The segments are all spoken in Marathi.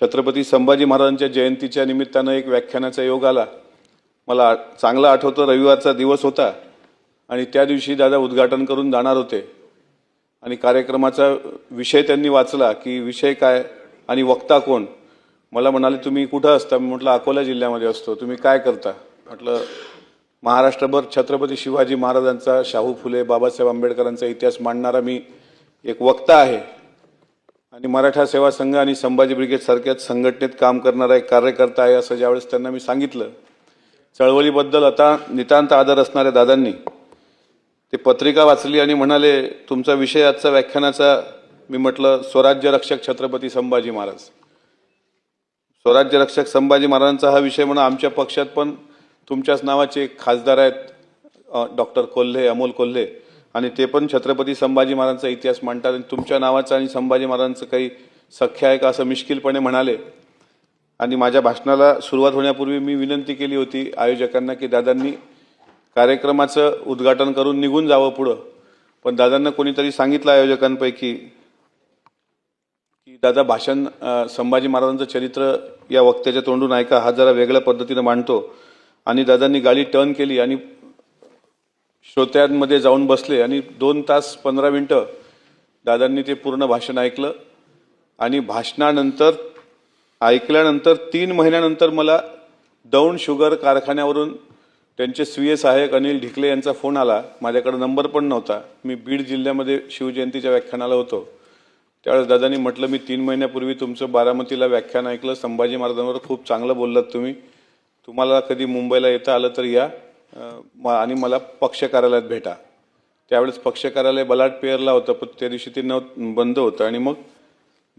छत्रपती संभाजी महाराजांच्या जयंतीच्या निमित्तानं एक व्याख्यानाचा योग आला। मला चांगलं आठवतं, रविवारचा दिवस होता आणि त्या दिवशी दादा उद्घाटन करून जाणार होते आणि कार्यक्रमाचा विषय त्यांनी वाचला की विषय काय आणि वक्ता कोण। मला म्हणाले तुम्ही कुठं असता? मी म्हटलं अकोला जिल्ह्यामध्ये असतो। तुम्ही काय करता? म्हटलं महाराष्ट्रभर छत्रपती शिवाजी महाराजांचा, शाहू फुले, बाबासाहेब आंबेडकरांचा इतिहास मांडणारा मी एक वक्ता आहे आणि मराठा सेवा संघ आणि संभाजी ब्रिगेड सारख्याच संघटनेत काम करणारा एक कार्यकर्ता आहे असं ज्यावेळेस त्यांना मी सांगितलं। चळवळीबद्दल आता नितांत आदर असणाऱ्या दादांनी ते पत्रिका वाचली आणि म्हणाले तुमचा विषय आजचा व्याख्यानाचा। मी म्हटलं स्वराज्य रक्षक छत्रपती संभाजी महाराज। स्वराज्य रक्षक संभाजी महाराजांचा हा विषय म्हणून आमच्या पक्षात पण तुमच्याच नावाचे खासदार आहेत, डॉक्टर कोल्हे, अमोल कोल्हे, आणि ते पण छत्रपती संभाजी महाराजांचा इतिहास मांडतात आणि तुमच्या नावाचा आणि संभाजी महाराजांचं काही सख्य आहे का असं मिश्किलपणे म्हणाले। आणि माझ्या भाषणाला सुरुवात होण्यापूर्वी मी विनंती केली होती आयोजकांना की दादांनी कार्यक्रमाचं उद्घाटन करून निघून जावं पुढं, पण दादांना कोणीतरी सांगितलं आयोजकांपैकी की दादा भाषण संभाजी महाराजांचं चरित्र या वक्त्याच्या तोंडून ऐका, हा जरा वेगळ्या पद्धतीने मांडतो। आणि दादांनी गाडी टर्न केली आणि श्रोत्यांमध्ये जाऊन बसले आणि 2 तास 15 मिनिटं दादांनी ते पूर्ण भाषण ऐकलं। आणि भाषणानंतर ऐकल्यानंतर 3 महिन्यानंतर मला दौंड शुगर कारखान्यावरून त्यांचे स्वीय सहाय्यक अनिल ढिकले यांचा फोन आला। माझ्याकडे नंबर पण नव्हता, मी बीड जिल्ह्यामध्ये शिवजयंतीच्या व्याख्यानाला होतो। त्यावेळेस दादांनी म्हटलं मी 3 महिन्यापूर्वी तुमचं बारामतीला व्याख्यान ऐकलं, संभाजी महाराजांवर खूप चांगलं बोललात तुम्ही, तुम्हाला कधी मुंबईला येता आलं तर या आणि मला पक्ष कार्यालयात भेटा। त्यावेळेस पक्ष कार्यालय बलाट पेअरला होतं, पण त्या दिवशी ते बंद होतं आणि मग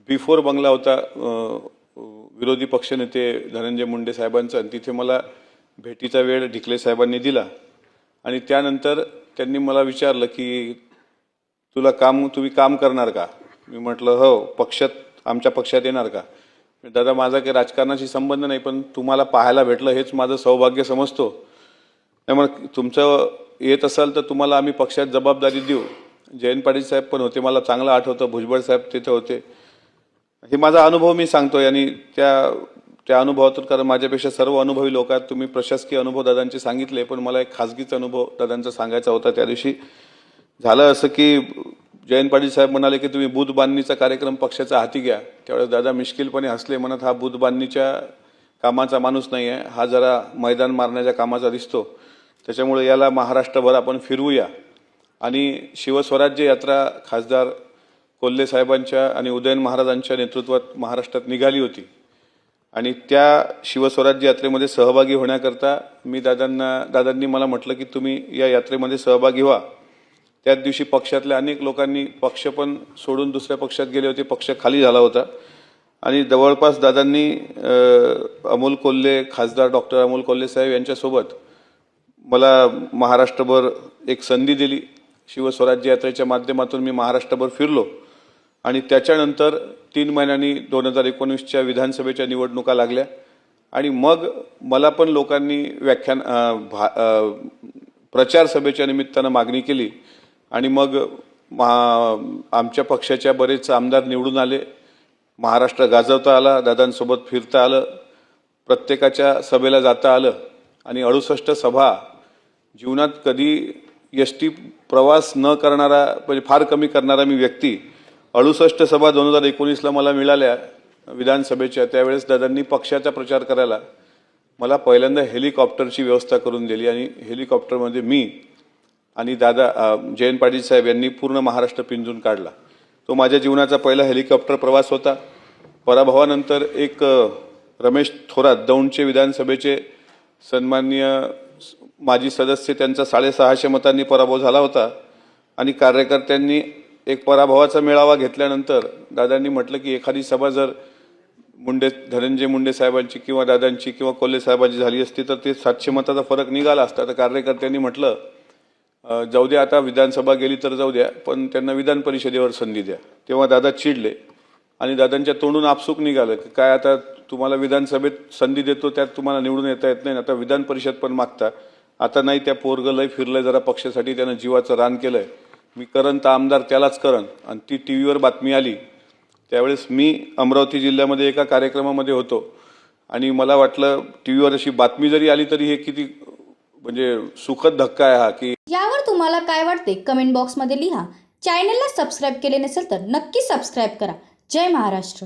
बिफोर बंगला होता विरोधी पक्षनेते धनंजय मुंडे साहेबांचा, आणि तिथे मला भेटीचा वेळ ढिकले साहेबांनी दिला। आणि त्यानंतर त्यांनी मला विचारलं की तुम्ही काम करणार का? मी म्हटलं हो, आमच्या पक्षात येणार का? दादा माझा काही राजकारणाशी संबंध नाही, पण तुम्हाला पाहायला भेटलं हेच माझं सौभाग्य समजतो, त्यामुळे तुमचं येत असाल तर तुम्हाला आम्ही पक्षात जबाबदारी देऊ। जयंत पाटील साहेब पण होते, मला चांगलं आठवतं, भुजबळ साहेब तिथे होते। हे माझा अनुभव मी सांगतोय आणि त्या अनुभवातून, कारण माझ्यापेक्षा सर्व अनुभवी लोक आहेत, तुम्ही प्रशासकीय अनुभव दादांचे सांगितले, पण मला एक खासगीचा अनुभव दादांचा सांगायचा होता। त्या दिवशी झालं असं की जयंत पाटील साहेब म्हणाले की तुम्ही बूथ बांधणीचा कार्यक्रम पक्षाच्या हाती घ्या। त्यावेळेस दादा मिश्किलपणे हसले, म्हणत हा बूथ बांधणीच्या कामाचा माणूस नाही आहे, हा जरा मैदान मारण्याच्या कामाचा दिसतो, त्याच्यामुळे याला महाराष्ट्रभर आपण फिरवूया। आणि शिवस्वराज्य यात्रा खासदार कोल्हे साहेबांच्या आणि उदयन महाराजांच्या नेतृत्वात महाराष्ट्रात निघाली होती आणि त्या शिवस्वराज्य यात्रेमध्ये सहभागी होण्याकरता दादांनी मला म्हटलं की तुम्ही या यात्रेमध्ये सहभागी व्हा। त्याच दिवशी पक्षातल्या अनेक लोकांनी पक्ष पण सोडून दुसऱ्या पक्षात गेले होते, पक्ष खाली झाला होता आणि जवळपास दादांनी अमोल कोल्हे, खासदार डॉक्टर अमोल कोल्हे साहेब यांच्यासोबत मला महाराष्ट्रभर एक संधी दिली। शिवस्वराज्य यात्रेच्या माध्यमातून मी महाराष्ट्रभर फिरलो आणि त्याच्यानंतर 3 महिन्यांनी 2019च्या विधानसभेच्या निवडणुका लागल्या आणि मग मला पण लोकांनी प्रचार सभेच्या निमित्तानं मागणी केली आणि मग आमच्या पक्षाच्या बरेच आमदार निवडून आले, महाराष्ट्र गाजवता आला, दादांसोबत फिरता आलं, प्रत्येकाच्या सभेला जाता आलं आणि 68 सभा, जीवनात कधी एसटी प्रवास न करणारा, म्हणजे फार कमी करणारा मी व्यक्ती, 68 सभा 2019ला मला मिळाल्या विधानसभेच्या। त्यावेळेस दादांनी पक्षाचा प्रचार करायला मला पहिल्यांदा हेलिकॉप्टरची व्यवस्था करून दिली आणि हेलिकॉप्टरमध्ये मी आणि जयंत पाटील साहेब यांनी पूर्ण महाराष्ट्र पिंजून काढला। तो माझ्या जीवनाचा पहिला हेलिकॉप्टर प्रवास होता। पराभवानंतर एक रमेश थोरात, दौंडचे विधानसभेचे सन्माननीय माजी सदस्य, त्यांचा 650 मतांनी पराभव झाला होता आणि कार्यकर्त्यांनी एक पराभवाचा मेळावा घेतल्यानंतर दादांनी म्हटलं की एखादी सभा जर धनंजय मुंडे साहेबांची किंवा दादांची किंवा कोल्हे साहेबांची झाली असती तर ते 700 मताचा फरक निघाला असता। तर कार्यकर्त्यांनी म्हटलं जाऊ द्या, आता विधानसभा गेली तर जाऊ द्या, पण त्यांना विधान परिषदेवर संधी द्या। तेव्हा दादा चिडले आणि दादांच्या तोंडून आपसुक निघालं की काय आता तुम्हाला विधानसभेत संधी देतो, त्यात तुम्हाला निवडून येता येत नाही, आता विधान परिषद पण मागता। आता नाही, त्या पोरगं लय फिरलंय जरा पक्षासाठी, त्यानं जीवाचं रान केलंय, मी करन तर आमदार त्यालाच करन। आणि ती टीव्हीवर बातमी आली, त्यावेळेस मी अमरावती जिल्ह्यामध्ये एका कार्यक्रमामध्ये होतो आणि मला वाटलं टी व्हीवर अशी बातमी जरी आली तरी हे किती म्हणजे सुखद धक्का आहे हा की. यावर तुम्हाला काय वाटते कमेंट बॉक्समध्ये लिहा. चॅनलला सबस्क्राईब केले नसेल तर नक्की सबस्क्राईब करा. जय महाराष्ट्र.